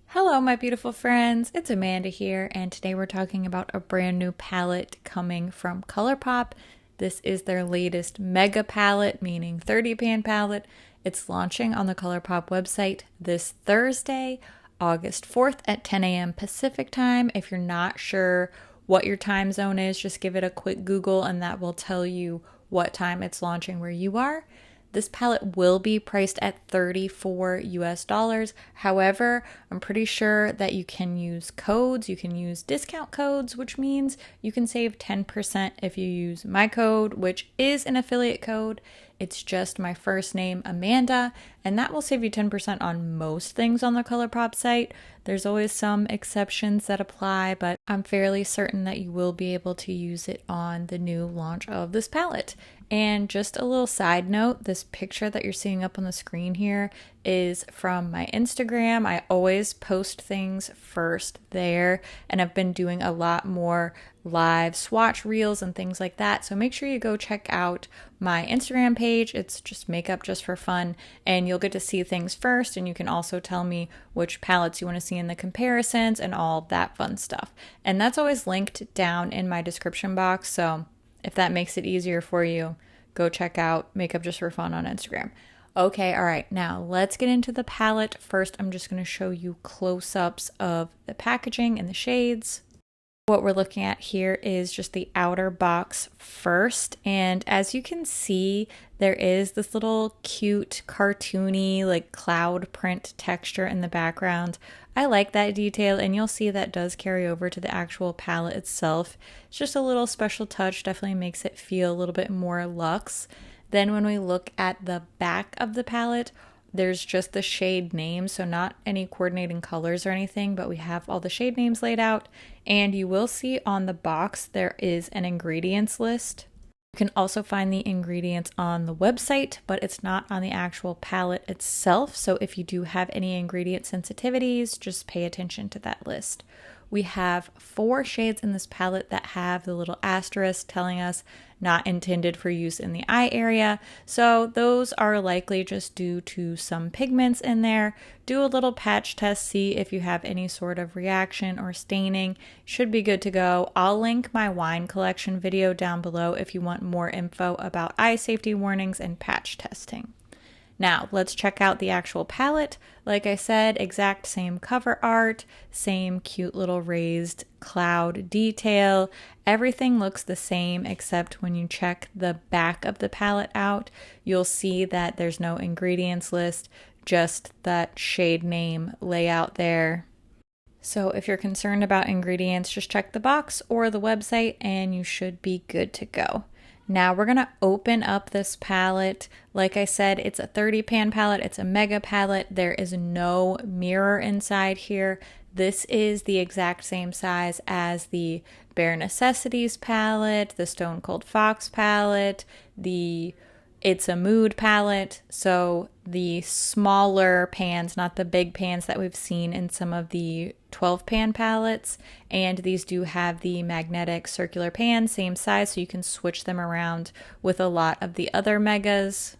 Hello my beautiful friends, it's Amanda here, and today we're talking about a brand new palette coming from ColourPop. This is their latest mega palette, meaning 30 pan palette. It's launching on the ColourPop website this Thursday, August 4th at 10 a.m. Pacific time. If you're not sure what your time zone is, just give it a quick Google and that will tell you what time it's launching where you are. This palette will be priced at $34 US. However, I'm pretty sure that you can use codes. You can use discount codes, which means you can save 10% if you use my code, which is an affiliate code. It's just my first name, Amanda, and that will save you 10% on most things on the ColourPop site. There's always some exceptions that apply, but I'm fairly certain that you will be able to use it on the new launch of this palette. And just a little side note, this picture that you're seeing up on the screen here is from my Instagram. I always post things first there, and I've been doing a lot more live swatch reels and things like that. So make sure you go check out my Instagram page. It's just Makeup.Just.For.Fun, and you'll get to see things first, and you can also tell me which palettes you want to see in the comparisons and all that fun stuff. And that's always linked down in my description box, so if that makes it easier for you, go check out Makeup.Just.For.Fun on Instagram. Okay, all right, now let's get into the palette. First, I'm just going to show you close-ups of the packaging and the shades. What we're looking at here is just the outer box first, and as you can see, there is this little cute cartoony like cloud print texture in the background. I like that detail, and you'll see that does carry over to the actual palette itself. It's just a little special touch, definitely makes it feel a little bit more luxe. Then when we look at the back of the palette, there's just the shade names, so not any coordinating colors or anything, but we have all the shade names laid out, and you will see on the box there is an ingredients list. You can also find the ingredients on the website, but it's not on the actual palette itself, so if you do have any ingredient sensitivities, just pay attention to that list. We have 4 shades in this palette that have the little asterisk telling us not intended for use in the eye area. So those are likely just due to some pigments in there. Do a little patch test, see if you have any sort of reaction or staining. Should be good to go. I'll link my wine collection video down below if you want more info about eye safety warnings and patch testing. Now, let's check out the actual palette. Like I said, exact same cover art, same cute little raised cloud detail. Everything looks the same except when you check the back of the palette out, you'll see that there's no ingredients list, just that shade name layout there. So if you're concerned about ingredients, just check the box or the website and you should be good to go. Now we're going to open up this palette. Like I said, it's a 30 pan palette. It's a mega palette. There is no mirror inside here. This is the exact same size as the Bare Necessities palette, the Stone Cold Fox palette, the It's a Mood palette. So the smaller pans, not the big pans that we've seen in some of the 12 pan palettes, and these do have the magnetic circular pan, same size, so you can switch them around with a lot of the other megas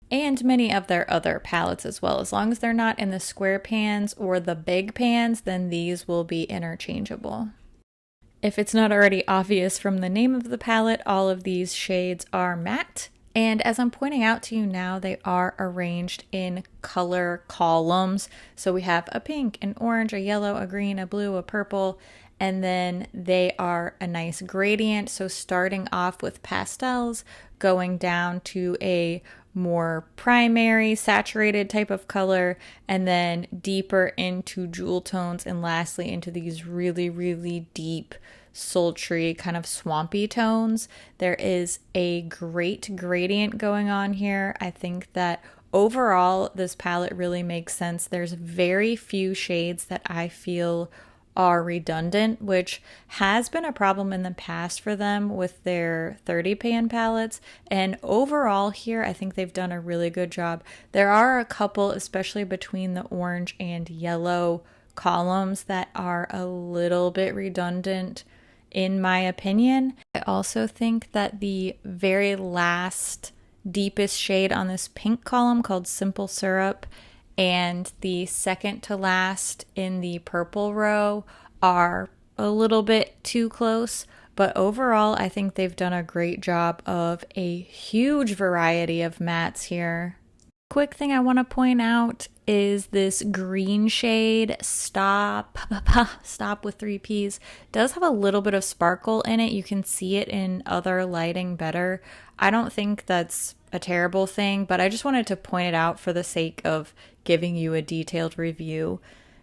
and many of their other palettes as well. As long as they're not in the square pans or the big pans, then these will be interchangeable. If it's not already obvious from the name of the palette, all of these shades are matte. And as I'm pointing out to you now, they are arranged in color columns. So we have a pink, an orange, a yellow, a green, a blue, a purple, and then they are a nice gradient. So starting off with pastels, going down to a more primary, saturated type of color, and then deeper into jewel tones, and lastly into these really, really deep, sultry, kind of swampy tones. There is a great gradient going on here. I think that overall this palette really makes sense. There's very few shades that I feel are redundant, which has been a problem in the past for them with their 30 pan palettes. And overall here, I think they've done a really good job. There are a couple, especially between the orange and yellow columns, that are a little bit redundant in my opinion. I also think that the very last deepest shade on this pink column called Simple Syrup and the second to last in the purple row are a little bit too close, but overall I think they've done a great job of a huge variety of mattes here. Quick thing I want to point out is this green shade, Stop with 3 P's, does have a little bit of sparkle in it. You can see it in other lighting better. I don't think that's a terrible thing, but I just wanted to point it out for the sake of giving you a detailed review.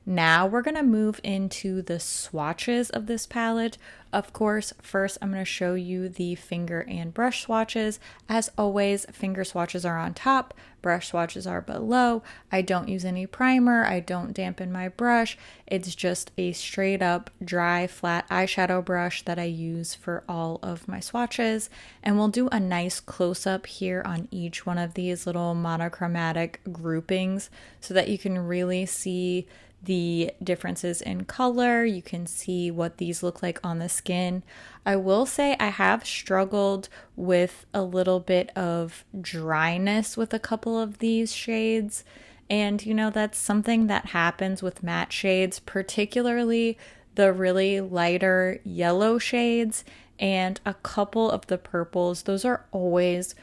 Now we're going to move into the swatches of this palette. Of course, first I'm going to show you the finger and brush swatches. As always, finger swatches are on top, brush swatches are below. I don't use any primer, I don't dampen my brush. It's just a straight up dry flat eyeshadow brush that I use for all of my swatches. And we'll do a nice close up here on each one of these little monochromatic groupings so that you can really see the differences in color. You can see what these look like on the skin. I will say I have struggled with a little bit of dryness with a couple of these shades. And you know, that's something that happens with matte shades, particularly the really lighter yellow shades and a couple of the purples. Those are always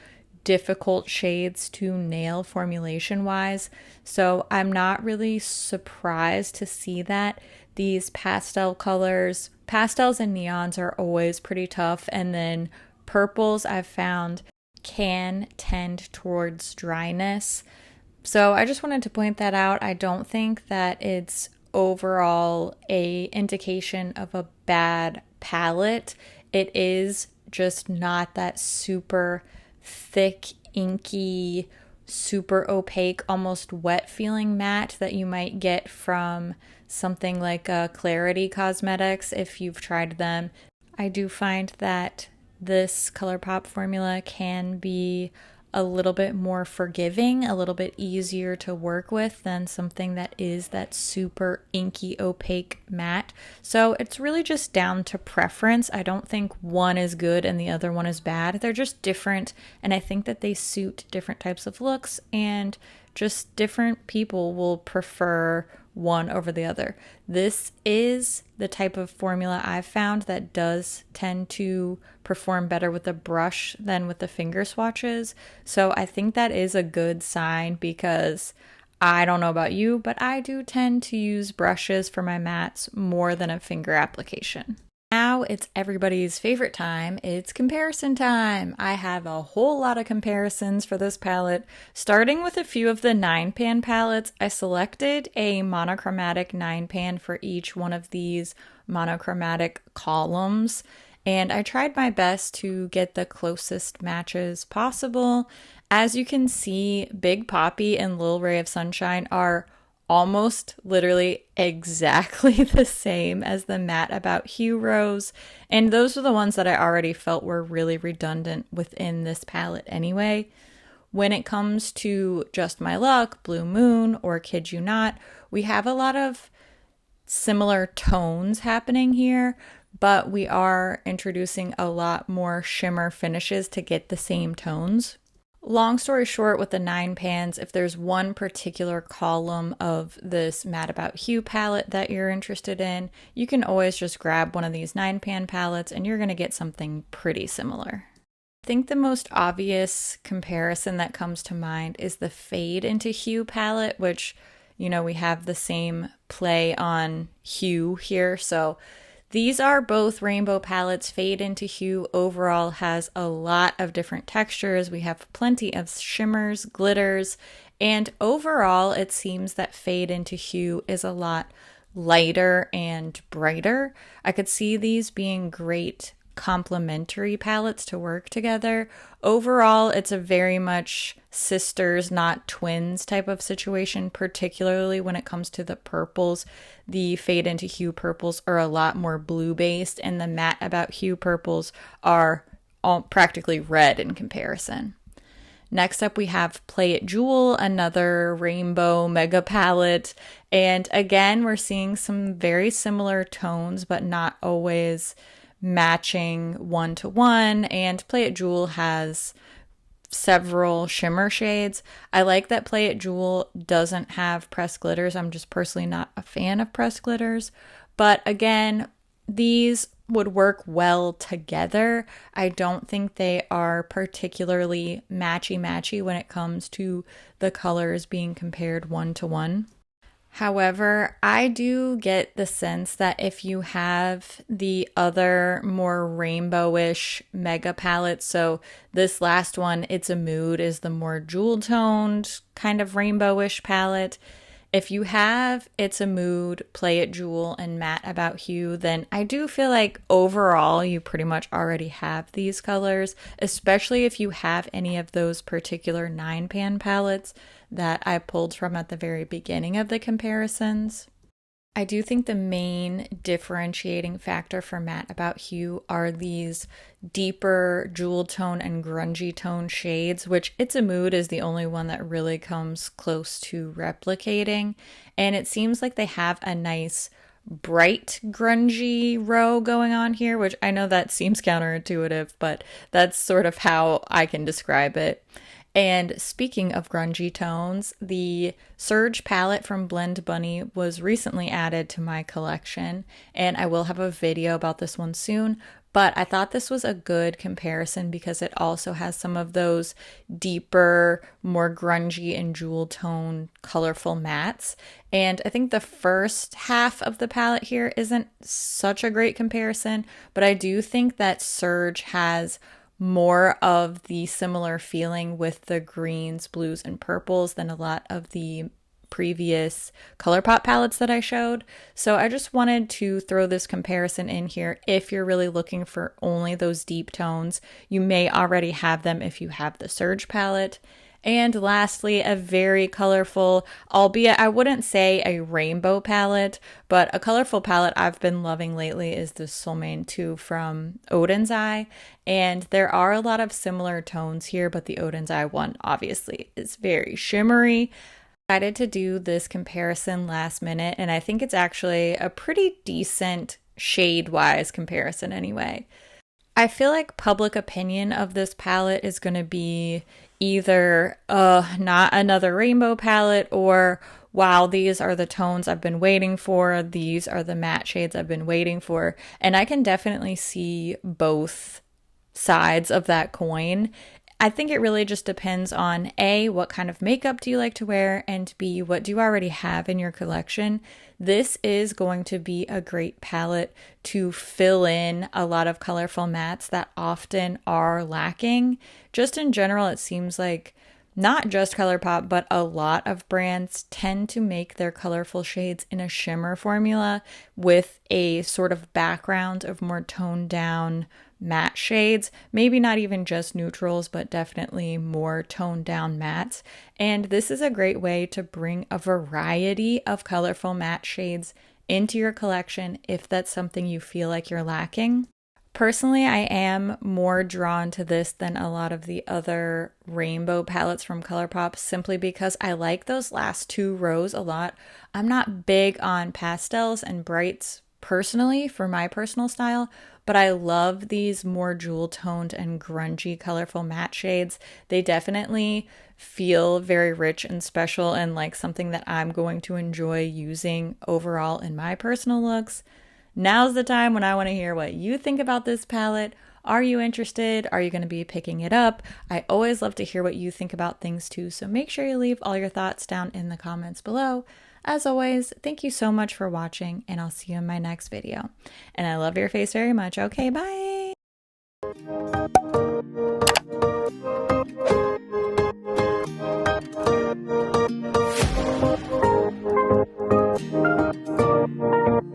difficult shades to nail formulation wise, so I'm not really surprised to see that. These pastel colors, pastels and neons are always pretty tough, and then purples I've found can tend towards dryness. So I just wanted to point that out. I don't think that it's overall a indication of a bad palette. It is just not that super thick, inky, super opaque, almost wet feeling matte that you might get from something like Clarity Cosmetics if you've tried them. I do find that this ColourPop formula can be a little bit more forgiving, a little bit easier to work with than something that is that super inky, opaque matte. So it's really just down to preference. I don't think one is good and the other one is bad. They're just different, and I think that they suit different types of looks, and just different people will prefer one over the other. This is the type of formula I've found that does tend to perform better with a brush than with the finger swatches. So I think that is a good sign, because I don't know about you, but I do tend to use brushes for my mattes more than a finger application. Now it's everybody's favorite time. It's comparison time. I have a whole lot of comparisons for this palette. Starting with a few of the 9-pan palettes, I selected a monochromatic 9-pan for each one of these monochromatic columns, and I tried my best to get the closest matches possible. As you can see, Big Poppy and Lil Ray of Sunshine are almost literally exactly the same as the Matte About Hue rows, and those are the ones that I already felt were really redundant within this palette anyway. When it comes to Just My Luck, Blue Moon, or Kid You Not, we have a lot of similar tones happening here, but we are introducing a lot more shimmer finishes to get the same tones. Long story short, with the 9-pans, if there's one particular column of this Matte About Hue palette that you're interested in, you can always just grab one of these 9-pan palettes and you're going to get something pretty similar. I think the most obvious comparison that comes to mind is the Fade into Hue palette, which, you know, we have the same play on hue here, so these are both rainbow palettes. Fade into Hue overall has a lot of different textures. We have plenty of shimmers, glitters, and overall it seems that Fade into Hue is a lot lighter and brighter. I could see these being great complementary palettes to work together. Overall, it's a very much sisters, not twins type of situation, particularly when it comes to the purples. The Fade into Hue purples are a lot more blue based, and the Matte About Hue purples are all practically red in comparison. Next up, we have Play It Jewel, another rainbow mega palette. And again, we're seeing some very similar tones, but not always matching 1-to-1, and Play It Jewel has several shimmer shades. I like that Play It Jewel doesn't have pressed glitters. I'm just personally not a fan of pressed glitters. But again, these would work well together. I don't think they are particularly matchy-matchy when it comes to the colors being compared 1-to-1. However, I do get the sense that if you have the other more rainbowish mega palettes, so this last one, It's a Mood, is the more jewel toned kind of rainbowish palette. If you have It's a Mood, Play It Jewel, and Matte About Hue, then I do feel like overall you pretty much already have these colors, especially if you have any of those particular 9-pan palettes that I pulled from at the very beginning of the comparisons. I do think the main differentiating factor for Matte About Hue are these deeper jewel tone and grungy tone shades, which It's a Mood is the only one that really comes close to replicating. And it seems like they have a nice bright grungy row going on here, which I know that seems counterintuitive, but that's sort of how I can describe it. And speaking of grungy tones, the Surge palette from Blend Bunny was recently added to my collection, and I will have a video about this one soon, but I thought this was a good comparison because it also has some of those deeper, more grungy and jewel tone colorful mattes. And I think the first half of the palette here isn't such a great comparison, but I do think that Surge has more of the similar feeling with the greens, blues, and purples than a lot of the previous ColourPop palettes that I showed. So I just wanted to throw this comparison in here. If you're really looking for only those deep tones, you may already have them if you have the Surge palette. And lastly, a very colorful, albeit I wouldn't say a rainbow palette, but a colorful palette I've been loving lately is the Soulmane 2 from Odin's Eye. And there are a lot of similar tones here, but the Odin's Eye one obviously is very shimmery. I decided to do this comparison last minute, and I think it's actually a pretty decent shade-wise comparison anyway. I feel like public opinion of this palette is going to be either not another rainbow palette, or wow, these are the tones I've been waiting for, these are the matte shades I've been waiting for. And I can definitely see both sides of that coin. I think it really just depends on A, what kind of makeup do you like to wear, and B, what do you already have in your collection. This is going to be a great palette to fill in a lot of colorful mattes that often are lacking. Just in general, it seems like not just ColourPop, but a lot of brands tend to make their colorful shades in a shimmer formula with a sort of background of more toned down matte shades, maybe not even just neutrals, but definitely more toned down mattes. And this is a great way to bring a variety of colorful matte shades into your collection if that's something you feel like you're lacking. Personally, I am more drawn to this than a lot of the other rainbow palettes from ColourPop simply because I like those last two rows a lot. I'm not big on pastels and brights personally for my personal style, but I love these more jewel toned and grungy colorful matte shades. They definitely feel very rich and special and like something that I'm going to enjoy using overall in my personal looks. Now's the time when I want to hear what you think about this palette. Are you interested? Are you going to be picking it up? I always love to hear what you think about things too, so make sure you leave all your thoughts down in the comments below. As always, thank you so much for watching, and I'll see you in my next video. And I love your face very much. Okay, bye!